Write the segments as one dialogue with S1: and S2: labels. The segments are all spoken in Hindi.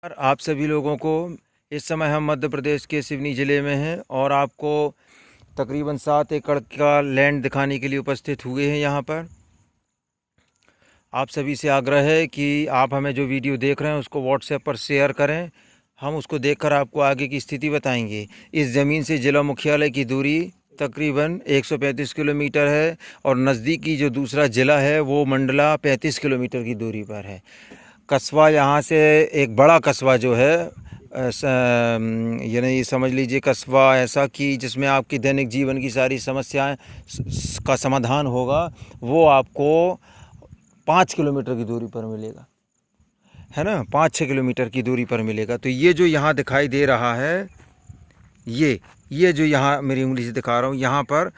S1: आप सभी लोगों को इस समय हम मध्य प्रदेश के सिवनी ज़िले में हैं और आपको तकरीबन 7 एकड़ का लैंड दिखाने के लिए उपस्थित हुए हैं। यहाँ पर आप सभी से आग्रह है कि आप हमें जो वीडियो देख रहे हैं उसको व्हाट्सएप पर शेयर करें। हम उसको देखकर आपको आगे की स्थिति बताएंगे। इस ज़मीन से ज़िला मुख्यालय की दूरी तकरीबन 135 किलोमीटर है और नज़दीकी जो दूसरा ज़िला है वो मंडला 35 किलोमीटर की दूरी पर है। कस्बा यहाँ से एक बड़ा कस्बा जो है यानी समझ लीजिए कस्बा ऐसा कि जिसमें आपकी दैनिक जीवन की सारी समस्याएं का समाधान होगा, वो आपको 5 किलोमीटर की दूरी पर मिलेगा, है ना। 5-6 किलोमीटर की दूरी पर मिलेगा। तो ये जो यहाँ दिखाई दे रहा है, ये जो यहाँ मेरी उंगली से दिखा रहा हूँ, यहाँ पर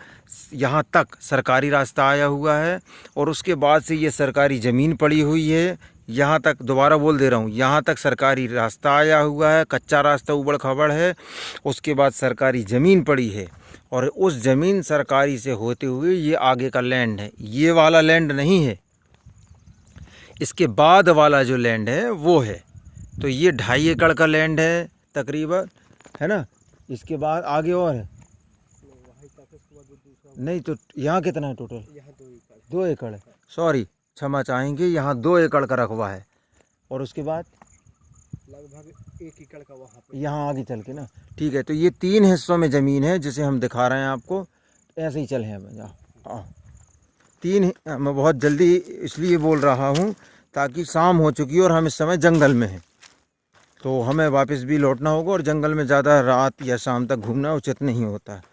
S1: यहाँ तक सरकारी रास्ता आया हुआ है और उसके बाद से ये सरकारी ज़मीन पड़ी हुई है। यहाँ तक दोबारा बोल दे रहा हूँ, यहाँ तक सरकारी रास्ता आया हुआ है, कच्चा रास्ता उबड़ खाबड़ है। उसके बाद सरकारी ज़मीन पड़ी है और उस ज़मीन सरकारी से होते हुए ये आगे का लैंड है। ये वाला लैंड नहीं है, इसके बाद वाला जो लैंड है वो है। तो ये 2.5 एकड़ का लैंड है तकरीबन, है ना। इसके बाद आगे और है नहीं, तो यहाँ कितना है टोटल? 2 एकड़ है। सॉरी, क्षमा चाहेंगे, यहाँ 2 एकड़ का रकबा है और उसके बाद
S2: लगभग 1 एकड़ का वहाँ पे
S1: यहाँ आगे चल के ना। ठीक है, तो ये 3 हिस्सों में ज़मीन है जिसे हम दिखा रहे हैं आपको। ऐसे ही चले हमें, जाओ 3। मैं बहुत जल्दी इसलिए बोल रहा हूँ ताकि शाम हो चुकी है और हम इस समय जंगल में हैं, तो हमें वापस भी लौटना होगा और जंगल में ज़्यादा रात या शाम तक घूमना उचित नहीं होता है।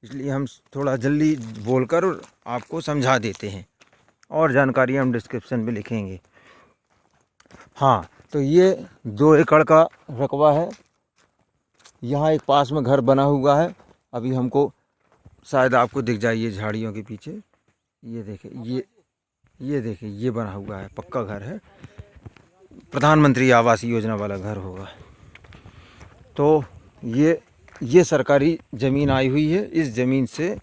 S1: इसलिए हम थोड़ा जल्दी बोलकर आपको समझा देते हैं और जानकारी हम डिस्क्रिप्शन में लिखेंगे। हाँ, तो ये 2 एकड़ का रकबा है। यहाँ एक पास में घर बना हुआ है, अभी हमको शायद आपको दिख जाए ये झाड़ियों के पीछे। ये देखिए, ये देखिए, ये बना हुआ है, पक्का घर है, प्रधानमंत्री आवास योजना वाला घर होगा। तो ये सरकारी ज़मीन आई हुई है। इस ज़मीन से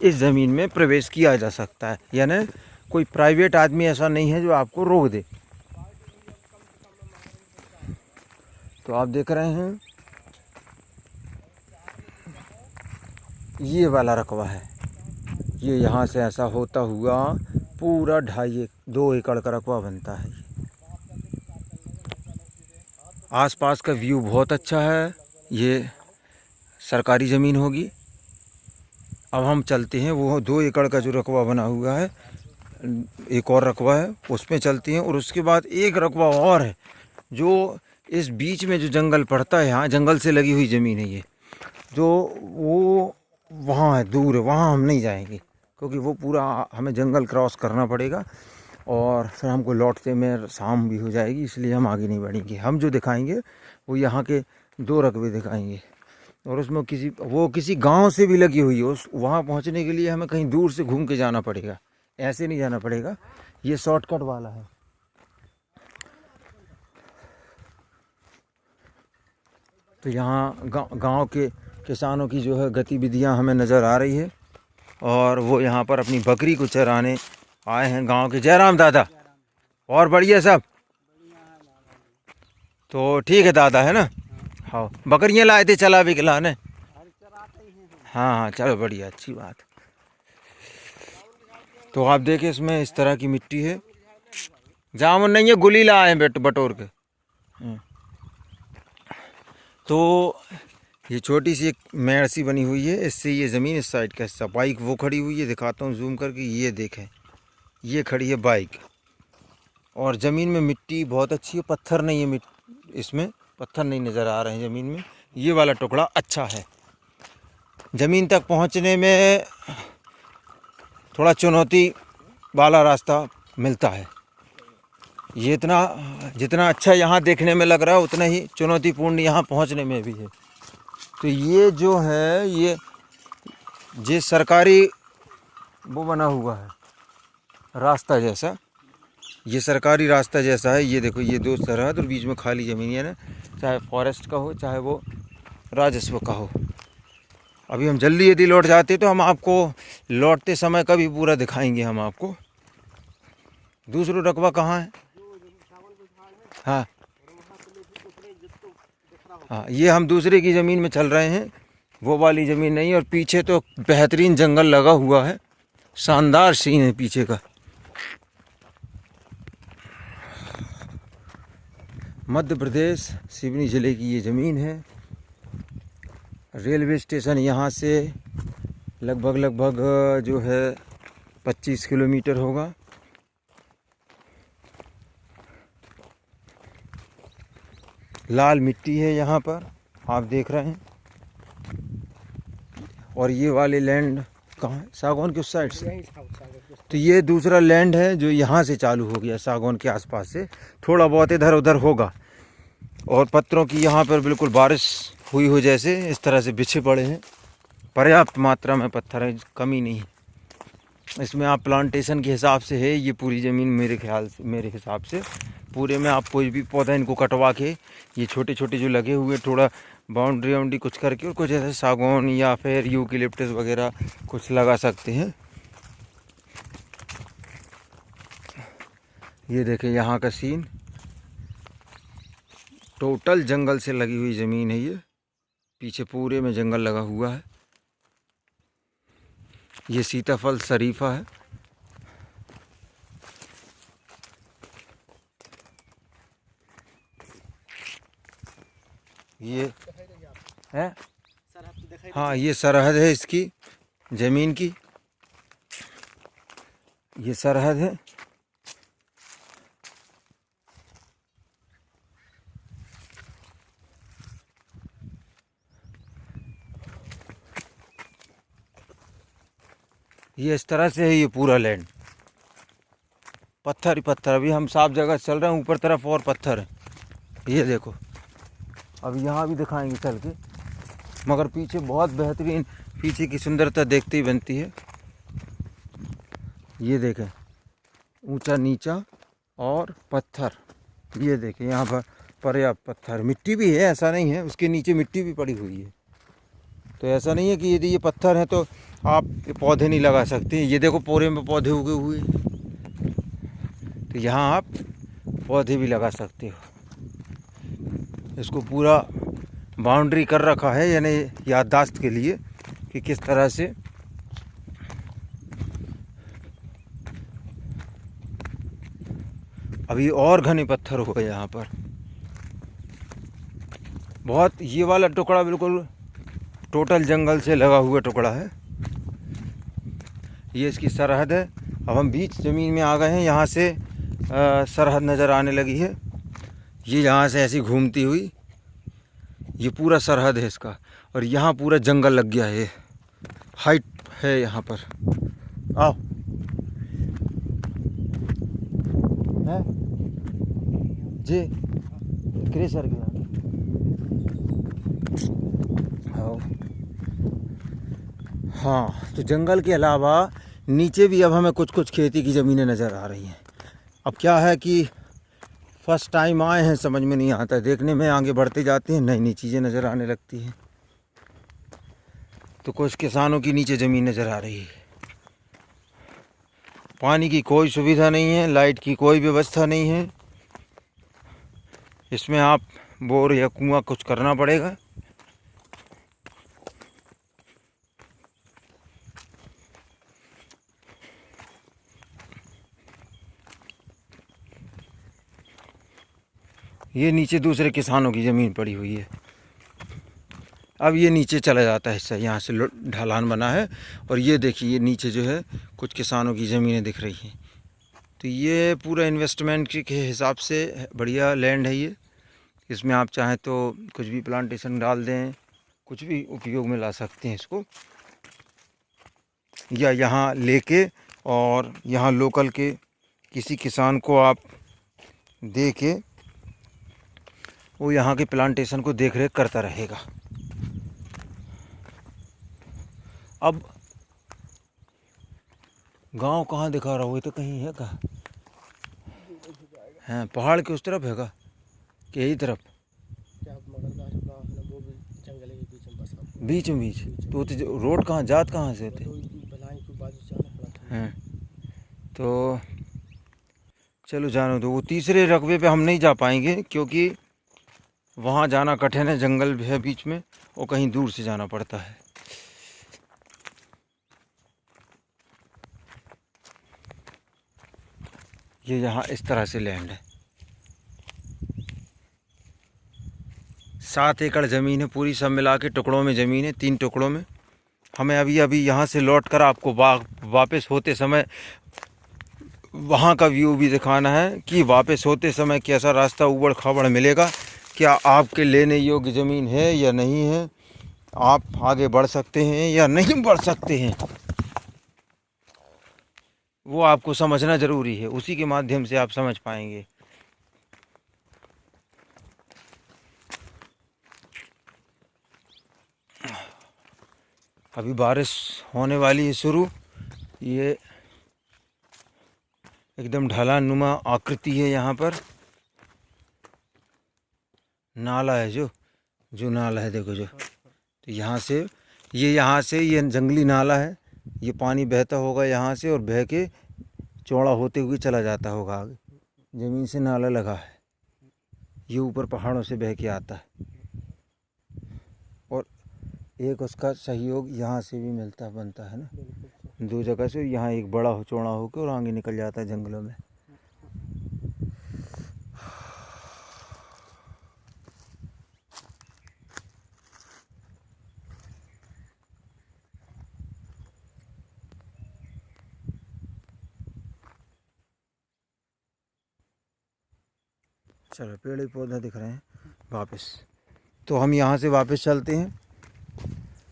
S1: इस ज़मीन में प्रवेश किया जा सकता है, यानी कोई प्राइवेट आदमी ऐसा नहीं है जो आपको रोक दे। तो आप देख रहे हैं ये वाला रकबा है, ये यहाँ से ऐसा होता हुआ पूरा 2 एकड़ का रकबा बनता है। आसपास का व्यू बहुत अच्छा है। ये सरकारी ज़मीन होगी। अब हम चलते हैं, वो 2 एकड़ का जो रकबा बना हुआ है, एक और रकबा है, उसमें चलते हैं। और उसके बाद एक रकबा और है जो इस बीच में जो जंगल पड़ता है, यहाँ जंगल से लगी हुई ज़मीन है ये, जो वो वहाँ है, दूर है, वहाँ हम नहीं जाएंगे क्योंकि वो पूरा हमें जंगल क्रॉस करना पड़ेगा और फिर हमको लौटते में शाम भी हो जाएगी, इसलिए हम आगे नहीं बढ़ेंगे। हम जो दिखाएंगे वो यहाँ के 2 रकबे दिखाएंगे और उसमें किसी गांव से भी लगी हुई है। उस वहाँ पहुँचने के लिए हमें कहीं दूर से घूम के जाना पड़ेगा, ऐसे नहीं जाना पड़ेगा। ये शॉर्टकट वाला है। तो यहाँ गांव के किसानों की जो है गतिविधियाँ हमें नज़र आ रही है और वो यहाँ पर अपनी बकरी को चराने आए हैं गांव के। जयराम दादा, और बढ़िया सब? तो ठीक है दादा, है ना। हाँ, बकरियाँ लाए थे चला भी खिलाने? हाँ हाँ, चलो बढ़िया, अच्छी बात। तो आप देखें, इसमें इस तरह की मिट्टी है। जामुन नहीं है, गुली लाए हैं बटोर के। तो ये छोटी सी एक मेड़ सी बनी हुई है, इससे ये ज़मीन इस साइड का हिस्सा। बाइक वो खड़ी हुई है, दिखाता हूँ जूम करके। ये देखें, ये खड़ी है बाइक और ज़मीन में मिट्टी बहुत अच्छी है, पत्थर नहीं है, इसमें पत्थर नहीं नज़र आ रहे हैं ज़मीन में। ये वाला टुकड़ा अच्छा है। ज़मीन तक पहुँचने में थोड़ा चुनौती वाला रास्ता मिलता है। ये जितना अच्छा यहाँ देखने में लग रहा है उतना ही चुनौतीपूर्ण यहाँ पहुँचने में भी है। तो ये जो है ये सरकारी वो बना हुआ है रास्ता जैसा, ये सरकारी रास्ता जैसा है। ये देखो, ये 2 सरहद और बीच में खाली ज़मीन है ना, चाहे फॉरेस्ट का हो चाहे वो राजस्व का हो। अभी हम जल्दी यदि लौट जाते तो हम आपको लौटते समय का भी पूरा दिखाएंगे हम आपको। दूसरा रकबा कहाँ है? हाँ, हाँ, ये हम दूसरे की ज़मीन में चल रहे हैं, वो वाली ज़मीन नहीं। और पीछे तो बेहतरीन जंगल लगा हुआ है, शानदार सीन है पीछे का। मध्य प्रदेश सिवनी ज़िले की ये ज़मीन है। रेलवे स्टेशन यहाँ से लगभग जो है 25 किलोमीटर होगा। लाल मिट्टी है यहाँ पर, आप देख रहे हैं। और ये वाले लैंड कहाँ है? सागौन के उस साइड से।
S2: यहीं था सागर के।
S1: तो ये दूसरा लैंड है जो यहाँ से चालू हो गया, सागौन के आसपास से थोड़ा बहुत इधर उधर होगा। और पत्थरों की यहाँ पर बिल्कुल बारिश हुई हो जैसे इस तरह से बिछे पड़े हैं, पर्याप्त मात्रा में पत्थर है, कमी नहीं है इसमें। आप प्लांटेशन के हिसाब से है ये पूरी ज़मीन, मेरे ख्याल से, मेरे हिसाब से पूरे में आप कोई भी पौधा इनको कटवा के, ये छोटे छोटे जो लगे हुए, थोड़ा बाउंड्री वाउंड्री कुछ करके और कुछ ऐसे सागौन या फिर यूकेलिप्टस वगैरह कुछ लगा सकते हैं। ये देखें यहाँ का सीन, टोटल जंगल से लगी हुई ज़मीन है ये, पीछे पूरे में जंगल लगा हुआ है। ये सीताफल शरीफा है। ये है, हाँ ये सरहद है इसकी ज़मीन की, ये सरहद है। ये इस तरह से है ये पूरा लैंड, पत्थर ही पत्थर। अभी हम साफ जगह चल रहे हैं, ऊपर तरफ और पत्थर है, ये देखो। अब यहाँ भी दिखाएंगे चल के, मगर पीछे बहुत बेहतरीन, पीछे की सुंदरता देखते ही बनती है। ये देखें, ऊंचा नीचा और पत्थर, ये देखें यहाँ पर पर्याप्त पत्थर, मिट्टी भी है, ऐसा नहीं है, उसके नीचे मिट्टी भी पड़ी हुई है। तो ऐसा नहीं है कि यदि ये पत्थर है तो आप पौधे नहीं लगा सकते। ये देखो पूरे में पौधे उगे हुए, तो यहाँ आप पौधे भी लगा सकते हो। इसको पूरा बाउंड्री कर रखा है, यानी याददाश्त के लिए कि किस तरह से अभी और घने पत्थर हो गए यहाँ पर बहुत। ये वाला टुकड़ा बिल्कुल टोटल जंगल से लगा हुआ टुकड़ा है, ये इसकी सरहद है। अब हम बीच ज़मीन में आ गए हैं, यहाँ से सरहद नज़र आने लगी है। ये यहाँ से ऐसी घूमती हुई, ये पूरा सरहद है इसका। और यहाँ पूरा जंगल लग गया है, हाइट है यहाँ पर। आओ है जी क्रेशर के आओ। हाँ, तो जंगल के अलावा नीचे भी अब हमें कुछ कुछ खेती की ज़मीनें नज़र आ रही हैं। अब क्या है कि फर्स्ट टाइम आए हैं, समझ में नहीं आता, देखने में आगे बढ़ते जाते हैं नई नई चीज़ें नज़र आने लगती हैं। तो कुछ किसानों की नीचे ज़मीन नज़र आ रही है, पानी की कोई सुविधा नहीं है, लाइट की कोई व्यवस्था नहीं है, इसमें आप बोर या कुआं कुछ करना पड़ेगा। ये नीचे दूसरे किसानों की ज़मीन पड़ी हुई है। अब ये नीचे चला जाता है हिस्सा, यहाँ से ढलान बना है। और ये देखिए, ये नीचे जो है कुछ किसानों की ज़मीनें दिख रही हैं। तो ये पूरा इन्वेस्टमेंट के हिसाब से बढ़िया लैंड है ये। इसमें आप चाहें तो कुछ भी प्लांटेशन डाल दें, कुछ भी उपयोग में ला सकते हैं इसको, या यहाँ लेके और यहाँ लोकल के किसी किसान को आप दे के वो यहाँ के प्लांटेशन को देख रेख करता रहेगा। अब गांव कहाँ दिखा रहा हो, ये तो कहीं है कहाँ है, पहाड़ के उस तरफ है का कि यही तरफ? बीच में बीच तो रोड कहाँ जात कहाँ से होते हैं? तो चलो जानो दो, वो तीसरे रकबे पे हम नहीं जा पाएंगे क्योंकि वहाँ जाना कठिन है, जंगल भी है बीच में और कहीं दूर से जाना पड़ता है। ये यहाँ इस तरह से लैंड है। 7 एकड़ ज़मीन है पूरी, सब मिला के टुकड़ों में ज़मीन है, 3 टुकड़ों में। हमें अभी यहाँ से लौट कर आपको वापस होते समय वहाँ का व्यू भी दिखाना है कि वापस होते समय कैसा रास्ता उबड़ खाबड़ मिलेगा, क्या आपके लेने योग्य ज़मीन है या नहीं है, आप आगे बढ़ सकते हैं या नहीं बढ़ सकते हैं, वो आपको समझना ज़रूरी है। उसी के माध्यम से आप समझ पाएंगे। अभी बारिश होने वाली है शुरू। ये एकदम ढलान नुमा आकृति है। यहाँ पर नाला है, जो नाला है देखो जो, तो यहाँ से ये जंगली नाला है। ये पानी बहता होगा यहाँ से और बह के चौड़ा होते हुए चला जाता होगा आगे। ज़मीन से नाला लगा है, ये ऊपर पहाड़ों से बह के आता है और एक उसका सहयोग यहाँ से भी बनता है ना, 2 जगह से। यहाँ एक बड़ा चौड़ा होकर और आगे निकल जाता है जंगलों में। चलो पेड़ पौधा दिख रहे हैं वापस, तो हम यहाँ से वापस चलते हैं।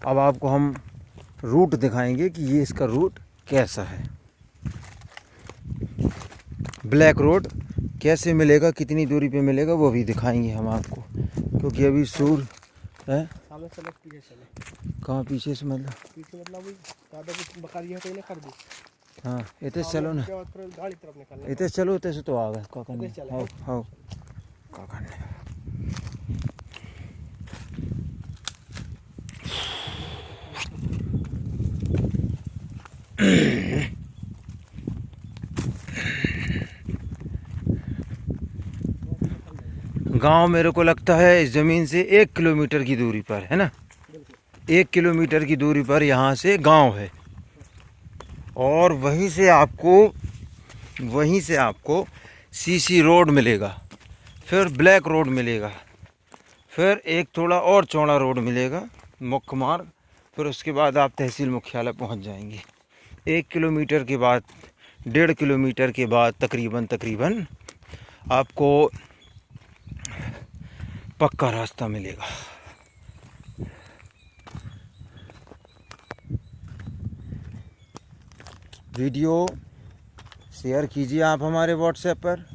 S1: अब आपको हम रूट दिखाएंगे कि ये इसका रूट कैसा है। ब्लैक रोड कैसे मिलेगा, कितनी दूरी पे मिलेगा, वो भी दिखाएंगे हम आपको, क्योंकि अभी सूर्य है। कहाँ पीछे से मतलब हाँ, इतने चलो ना, इतने चलो, इतने से तो आ गए का करने। हाँ का करने। गांव मेरे को लगता है इस ज़मीन से 1 किलोमीटर की दूरी पर है ना, 1 किलोमीटर की दूरी पर यहाँ से गांव है। और वहीं से आपको सीसी रोड मिलेगा, फिर ब्लैक रोड मिलेगा, फिर एक थोड़ा और चौड़ा रोड मिलेगा, मुख्य मार्ग। फिर उसके बाद आप तहसील मुख्यालय पहुंच जाएंगे। 1 किलोमीटर के बाद, 1.5 किलोमीटर के बाद तकरीबन आपको पक्का रास्ता मिलेगा। वीडियो शेयर कीजिए आप हमारे व्हाट्सएप पर।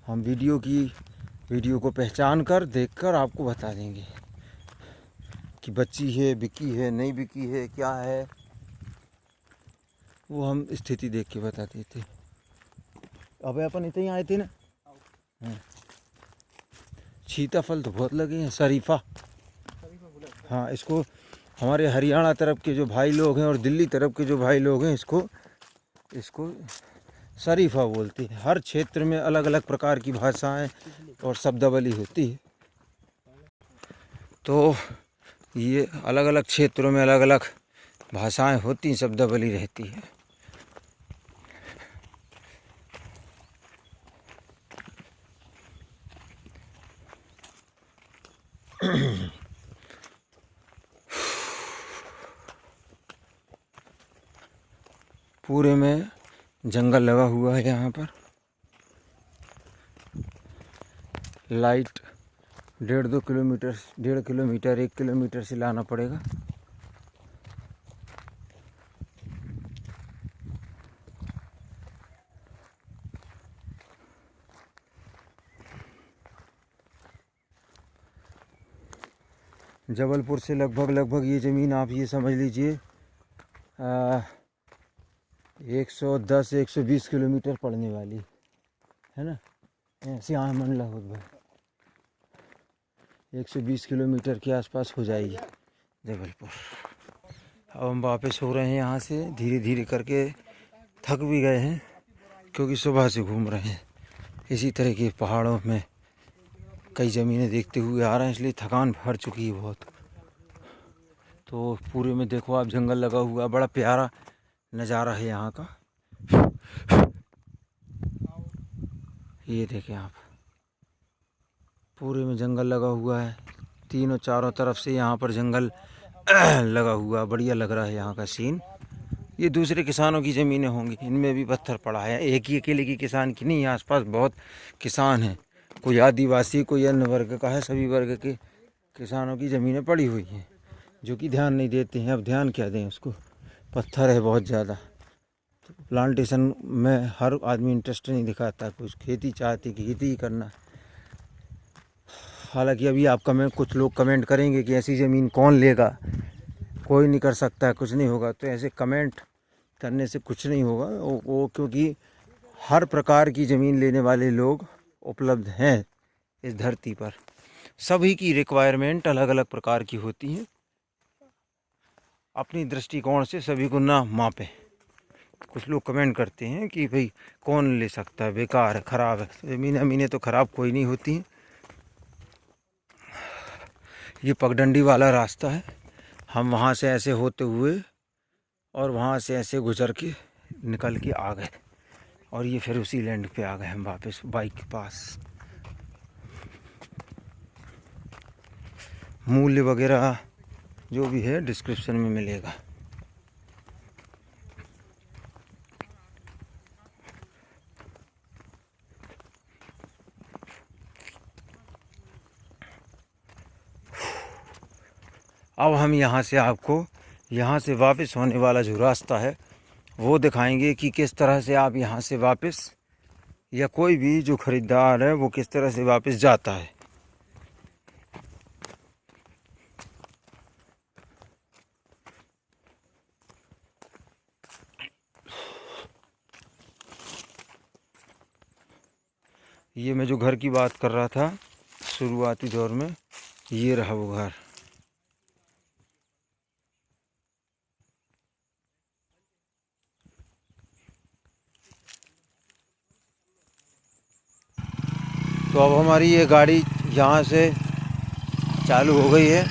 S1: हम वीडियो को पहचान कर देखकर आपको बता देंगे कि बच्ची है, बिकी है, नहीं बिकी है, क्या है, वो हम स्थिति देख के बताते थे। अब अपन इतने ही आए थे ना। सीताफल तो बहुत लगे हैं, शरीफा। हाँ, इसको हमारे हरियाणा तरफ के जो भाई लोग हैं और दिल्ली तरफ के जो भाई लोग हैं, इसको शरीफा बोलते हैं। हर क्षेत्र में अलग अलग प्रकार की भाषाएं और शब्दावली होती है, तो ये अलग अलग क्षेत्रों में अलग अलग भाषाएं होती हैं, शब्दावली रहती है। पूरे में जंगल लगा हुआ है। यहाँ पर लाइट 1.5 किलोमीटर 1 किलोमीटर से लाना पड़ेगा। जबलपुर से लगभग ये ज़मीन आप ये समझ लीजिए 110-120 किलोमीटर पड़ने वाली है ना। ऐसे यहाँ मंडला हो भाई 120 किलोमीटर के आसपास हो जाएगी जबलपुर। अब हम वापस हो रहे हैं यहाँ से, धीरे धीरे करके थक भी गए हैं, क्योंकि सुबह से घूम रहे हैं इसी तरह के पहाड़ों में। कई ज़मीनें देखते हुए आ रहे हैं, इसलिए थकान भर चुकी है बहुत। तो पूरे में देखो आप, जंगल लगा हुआ, बड़ा प्यारा नज़ारा है यहाँ का। ये देखें आप, पूरे में जंगल लगा हुआ है, तीनों चारों तरफ से यहाँ पर जंगल लगा हुआ, बढ़िया लग रहा है यहाँ का सीन। ये दूसरे किसानों की ज़मीनें होंगी, इनमें भी पत्थर पड़ा है, एक ही अकेले की किसान की नहीं, आसपास बहुत किसान हैं, कोई आदिवासी कोई अन्य वर्ग का है, सभी वर्ग के किसानों की ज़मीनें पड़ी हुई हैं जो कि ध्यान नहीं देते हैं। अब ध्यान क्या दें उसको, पत्थर है बहुत ज़्यादा। तो प्लांटेशन में हर आदमी इंटरेस्ट नहीं दिखाता, कुछ खेती चाहती कि खेती ही करना। हालांकि अभी आप कुछ लोग कमेंट करेंगे कि ऐसी ज़मीन कौन लेगा, कोई नहीं कर सकता है, कुछ नहीं होगा। तो ऐसे कमेंट करने से कुछ नहीं होगा, वो क्योंकि हर प्रकार की ज़मीन लेने वाले लोग उपलब्ध हैं इस धरती पर। सभी की रिक्वायरमेंट अलग अलग प्रकार की होती हैं, अपनी दृष्टिकोण से सभी को ना मापें। कुछ लोग कमेंट करते हैं कि भाई कौन ले सकता है, बेकार है, ख़राब है। ज़मीनें तो ख़राब कोई नहीं होती हैं। ये पगडंडी वाला रास्ता है, हम वहाँ से ऐसे होते हुए और वहाँ से ऐसे गुजर के निकल के आ गए, और ये फिर उसी लैंड पे आ गए हम वापस बाइक के पास। मूल्य वगैरह जो भी है डिस्क्रिप्शन में मिलेगा। अब हम यहाँ से आपको यहाँ से वापस होने वाला जो रास्ता है वो दिखाएंगे कि किस तरह से आप यहाँ से वापस, या कोई भी जो ख़रीदार है वो किस तरह से वापस जाता है। ये मैं जो घर की बात कर रहा था शुरुआती दौर में, ये रहा वो घर। तो अब हमारी ये गाड़ी यहाँ से चालू हो गई है।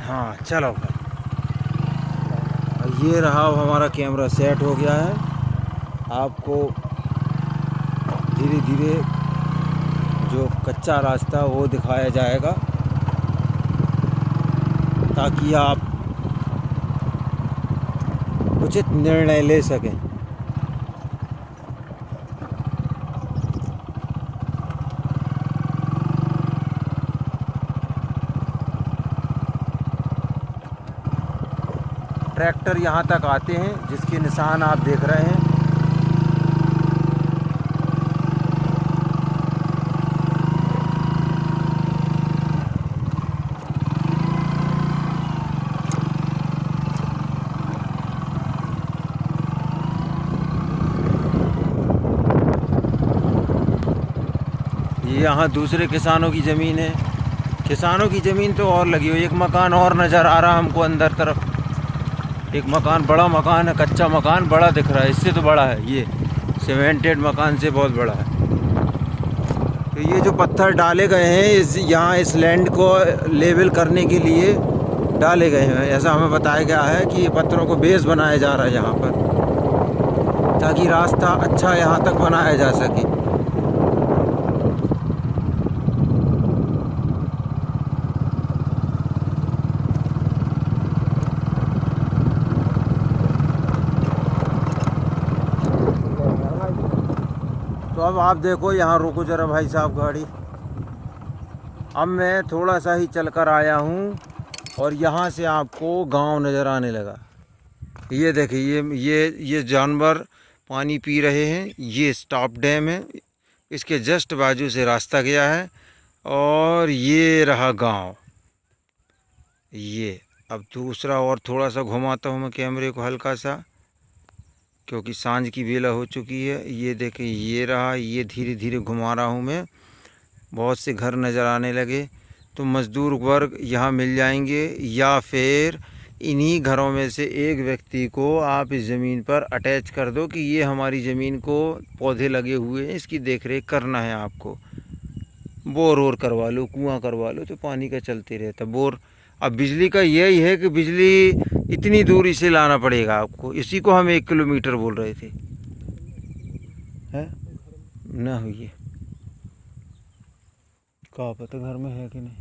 S1: हाँ चलो भाई, ये रहा, अब हमारा कैमरा सेट हो गया है। आपको धीरे धीरे जो कच्चा रास्ता वो दिखाया जाएगा ताकि आप उचित निर्णय ले सकें। ट्रैक्टर यहाँ तक आते हैं जिसके निशान आप देख रहे हैं। ये यहाँ दूसरे किसानों की ज़मीन है, किसानों की ज़मीन तो और लगी हुई। एक मकान और नज़र आ रहा हमको अंदर तरफ, एक मकान, बड़ा मकान है, कच्चा मकान बड़ा दिख रहा है, इससे तो बड़ा है, ये सीमेंटेड मकान से बहुत बड़ा है। तो ये जो पत्थर डाले गए हैं यहाँ इस लैंड को लेवल करने के लिए डाले गए हैं, ऐसा हमें बताया गया है कि ये पत्थरों को बेस बनाया जा रहा है यहाँ पर, ताकि रास्ता अच्छा यहाँ तक बनाया जा सके। तो अब आप देखो, यहाँ रुको जरा भाई साहब गाड़ी। अब मैं थोड़ा सा ही चलकर आया हूँ और यहाँ से आपको गांव नज़र आने लगा। ये देखिए, ये जानवर पानी पी रहे हैं, ये स्टॉप डैम है, इसके जस्ट बाजू से रास्ता गया है, और ये रहा गांव। ये अब दूसरा और थोड़ा सा घुमाता हूँ मैं कैमरे को हल्का सा, क्योंकि सांझ की बेला हो चुकी है। ये देखिए, ये रहा, ये धीरे धीरे घुमा रहा हूँ मैं। बहुत से घर नज़र आने लगे। तो मज़दूर वर्ग यहाँ मिल जाएंगे, या फिर इन्हीं घरों में से एक व्यक्ति को आप इस ज़मीन पर अटैच कर दो कि ये हमारी ज़मीन को पौधे लगे हुए हैं, इसकी देखरेख करना है आपको। बोर और करवा लो, कुआं करवा लो, तो पानी का चलते रहता बोर। अब बिजली का यही है कि बिजली इतनी दूरी से लाना पड़ेगा आपको, इसी को हम 1 किलोमीटर बोल रहे थे। है ना हुई है, क्या पता घर में है कि नहीं,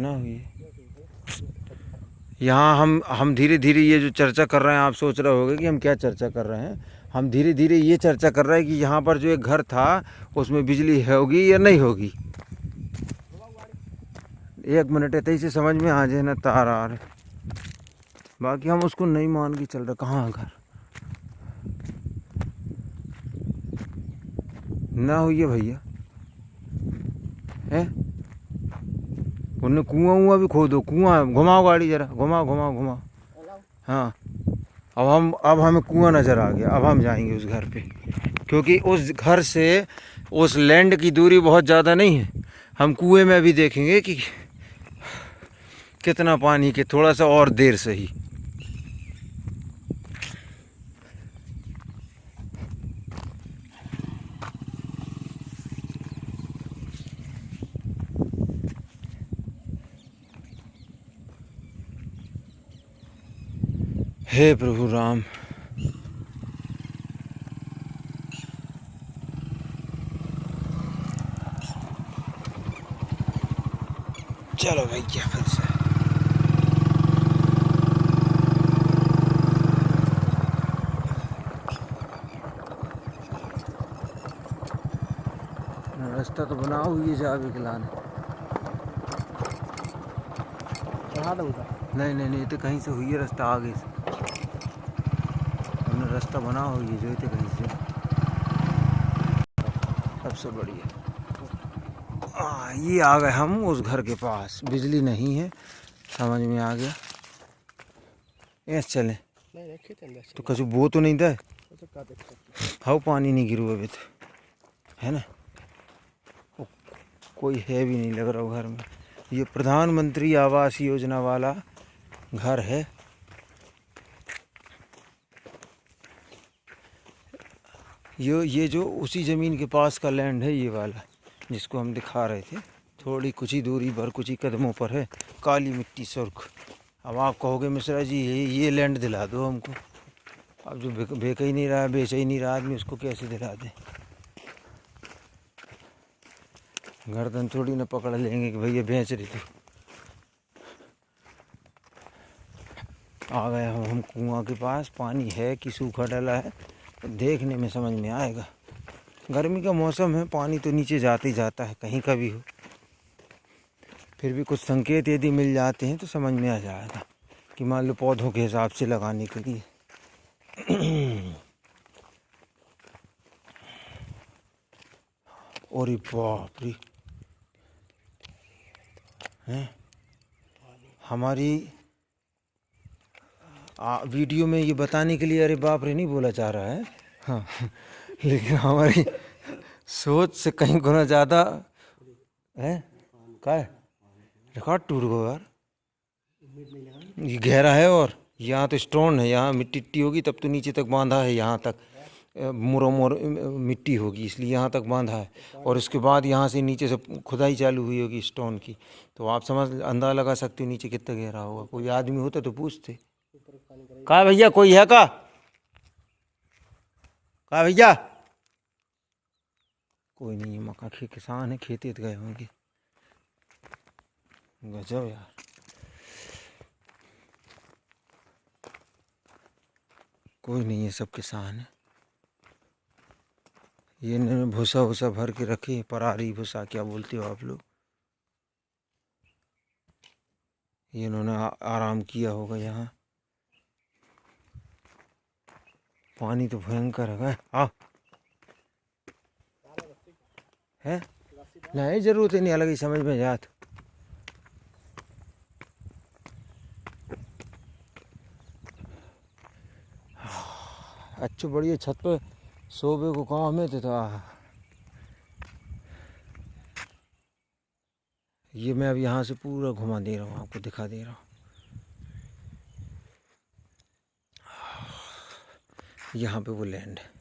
S1: ना हुई है। यहाँ हम धीरे धीरे ये जो चर्चा कर रहे हैं, आप सोच रहे होंगे कि हम क्या चर्चा कर रहे हैं। हम धीरे धीरे ये चर्चा कर रहे हैं कि यहाँ पर जो एक घर था उसमें बिजली होगी या नहीं होगी। 1 मिनट है, तैसे समझ में आ जाए ना तार आ रहे, बाकी हम उसको नहीं मान के चल रहे। कहाँ घर ना हुई है भैया, है उन्हें कुआं भी खोदो, कुआं घुमाओ गाड़ी जरा, घुमाओ घुमाओ घुमाओ। हाँ अब हमें कुआं नज़र आ गया। अब हम जाएंगे उस घर पे, क्योंकि उस घर से उस लैंड की दूरी बहुत ज़्यादा नहीं है। हम कुएं में अभी देखेंगे कि कितना पानी के, थोड़ा सा और देर से ही। हे प्रभु राम, चलो भैया फिर से। रास्ता तो बनाओ ये जावे के लाने। नहीं नहीं नहीं, तो कहीं से हुई है रास्ता आगे से, हमने रास्ता बना हुई है जो थे कहीं से। सबसे बढ़िया ये आ गए हम उस घर के पास। बिजली नहीं है, समझ में आ गया। ऐसे चले तो कछु वो तो नहीं था, हाँ पानी नहीं गिरू अभी तो, है ना। कोई है भी नहीं लग रहा घर में। ये प्रधानमंत्री आवास योजना वाला घर है। ये जो उसी ज़मीन के पास का लैंड है, ये वाला जिसको हम दिखा रहे थे। थोड़ी कुछ ही दूरी पर, कुछ ही कदमों पर है, काली मिट्टी सुर्ख। अब आप कहोगे मिश्रा जी ये लैंड दिला दो हमको। अब जो बेच ही नहीं रहा, बेच ही नहीं रहा आदमी, उसको कैसे दिला दें। गर्दन थोड़ी ना पकड़ लेंगे कि भैया बेच रही थी। आ गए हम कुआं के पास। पानी है कि सूखा डला है तो देखने में समझ में आएगा। गर्मी का मौसम है, पानी तो नीचे जाते ही जाता है कहीं का भी हो। फिर भी कुछ संकेत यदि मिल जाते हैं तो समझ में आ जाएगा कि मान लो पौधों के हिसाब से लगाने के लिए। और बाप रे, हैं हमारी वीडियो में ये बताने के लिए अरे बाप रे नहीं बोला जा रहा है, हाँ लेकिन हमारी सोच से कहीं गुना ज़्यादा है। क्या है रिकॉर्ड टूट गया यार, ये गहरा है और यहाँ तो स्टोन है, यहाँ मिट्टी टिट्टी होगी तब तो नीचे तक बांधा है, यहाँ तक मोर मिट्टी होगी इसलिए यहाँ तक बांधा है। और उसके बाद यहाँ से नीचे से खुदाई चालू हुई होगी स्टोन की, तो आप समझ अंदाज़ा लगा सकते हो नीचे कितना गहरा होगा। कोई आदमी होता तो पूछते। कहा भैया कोई है का, कहा भैया कोई नहीं है। मक्का के किसान है, खेती गए होंगे। गजब यार, कोई नहीं है, सब किसान है। ये इन्होंने भूसा वूसा भर के रखे, परारी भूसा क्या बोलते हो आप लोग। ये इन्होंने आराम किया होगा यहाँ। पानी तो भयंकर है। आओ है नहीं, जरूरत ही नहीं, अलग ही समझ में जात। अच्छी बढ़िया छत पे सोबे को काम है तो ये मैं अब यहाँ से पूरा घुमा दे रहा हूँ, आपको दिखा दे रहा हूँ। यहाँ पे वो लैंड है।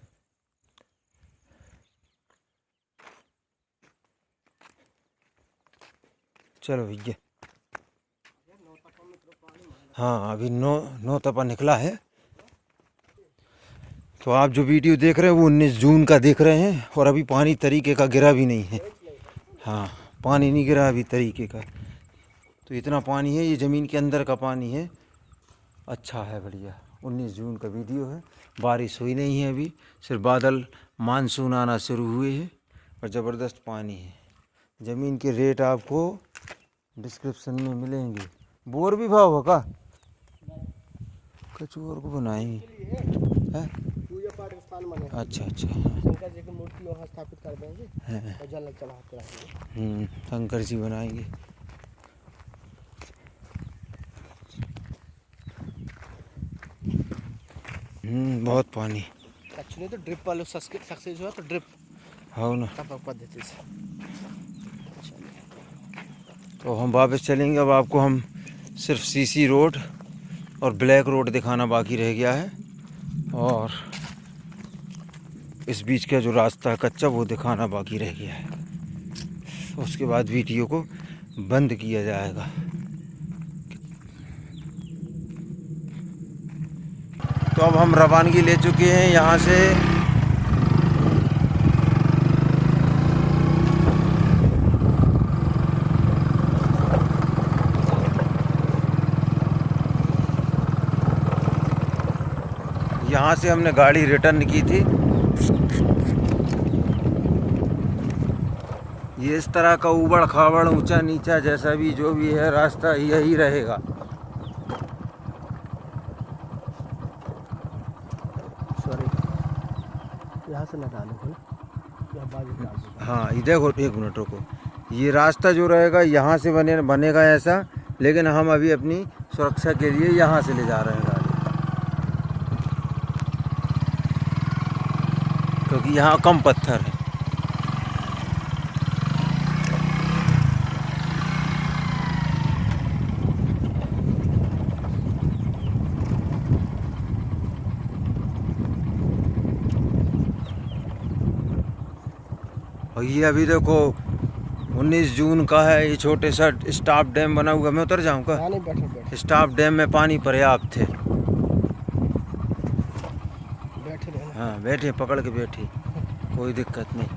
S1: चलो भैया, हाँ अभी नौ तपा निकला है। तो आप जो वीडियो देख रहे हैं वो 19 जून का देख रहे हैं, और अभी पानी तरीके का गिरा भी नहीं है। हाँ पानी नहीं गिरा अभी तरीके का। तो इतना पानी है, ये ज़मीन के अंदर का पानी है। अच्छा है, बढ़िया। 19 जून का वीडियो है। बारिश हुई नहीं है अभी, सिर्फ बादल मानसून आना शुरू हुए हैं, और ज़बरदस्त पानी है। ज़मीन के रेट आपको डिस्क्रिप्शन में मिलेंगे। बोर भी भाव होगा, कचूर को बनाएंगे।
S2: पूजा पाठ स्थान बने।
S1: अच्छा अच्छा,
S2: शंकर जी की मूर्ति वहाँ स्थापित कर देंगे और जल चढ़ाते रहेंगे।
S1: शंकर जी बनाएंगे। बहुत पानी।
S2: एक्चुअली तो ड्रिप वाले सक्सेस हुआ, तो ड्रिप
S1: हाँ ना।
S2: पद्धति से।
S1: तो हम वापस चलेंगे। अब आपको हम सिर्फ सीसी रोड और ब्लैक रोड दिखाना बाकी रह गया है, और इस बीच का जो रास्ता है कच्चा वो दिखाना बाकी रह गया है। उसके बाद वीडियो को बंद किया जाएगा। तो अब हम रवानगी ले चुके हैं यहाँ से। यहाँ से हमने गाड़ी रिटर्न की थी। ये इस तरह का ऊबड़ खाबड़ ऊंचा नीचा जैसा भी जो भी है रास्ता यही रहेगा।
S2: यहाँ से ना डालो ना,
S1: हाँ ये देखो, एक मिनट रुको। ये रास्ता जो रहेगा यहाँ से बनेगा ऐसा, लेकिन हम अभी अपनी सुरक्षा के लिए यहाँ से ले जा रहे हैं गाड़ी, क्योंकि यहाँ कम पत्थर है। और ये अभी देखो 19 जून का है। ये छोटे सा स्टाफ डैम बना हुआ। मैं उतर जाऊँगा। स्टाफ डैम में पानी पर्याप्त है। हाँ बैठे, पकड़ के बैठे, कोई दिक्कत नहीं।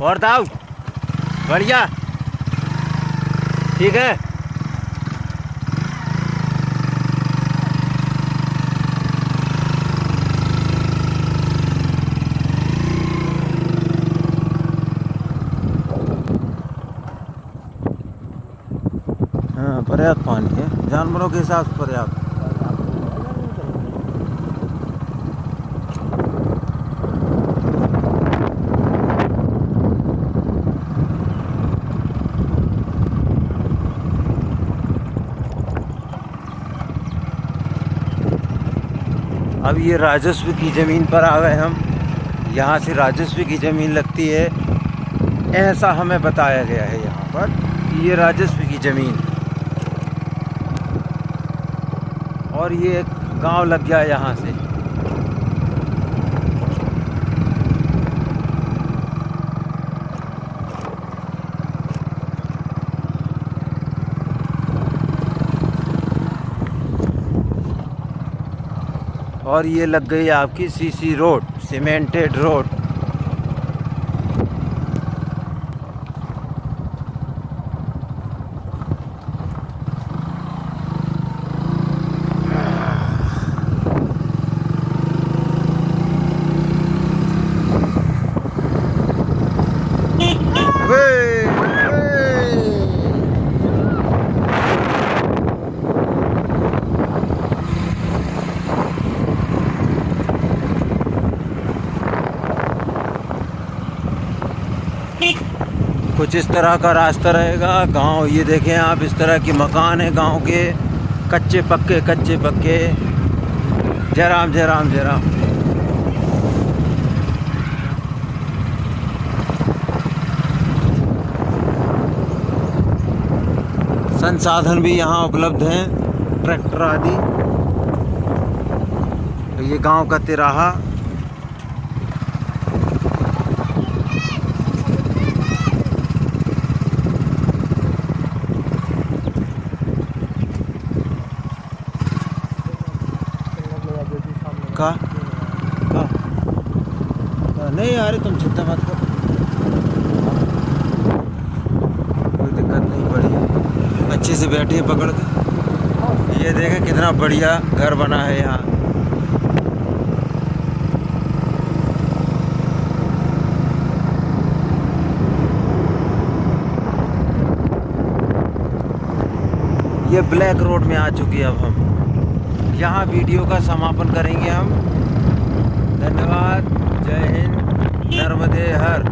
S1: और दाऊ बढ़िया, ठीक है। हाँ पर्याप्त पानी है, जानवरों के हिसाब से पर्याप्त। अब ये राजस्व की ज़मीन पर आ गए हम। यहाँ से राजस्व की ज़मीन लगती है, ऐसा हमें बताया गया है यहाँ पर कि ये राजस्व की ज़मीन। और ये एक गांव लग गया यहाँ से। और ये लग गई आपकी सीसी रोड, सीमेंटेड रोड। कुछ इस तरह का रास्ता रहेगा। गांव ये देखें आप, इस तरह के मकान है गांव के, कच्चे पक्के। जयराम जयराम जयराम। संसाधन भी यहाँ उपलब्ध हैं, ट्रैक्टर आदि। तो ये गांव का तिराहा। का नहीं यार, तुम चिंता मत करो, कोई दिक्कत नहीं, बढ़िया अच्छे से बैठे पकड़ के। ये देखे कितना बढ़िया घर बना है यहाँ। ये ब्लैक रोड में आ चुके हैं। अब हम यहाँ वीडियो का समापन करेंगे हम। धन्यवाद। जय हिंद। नर्मदे हर।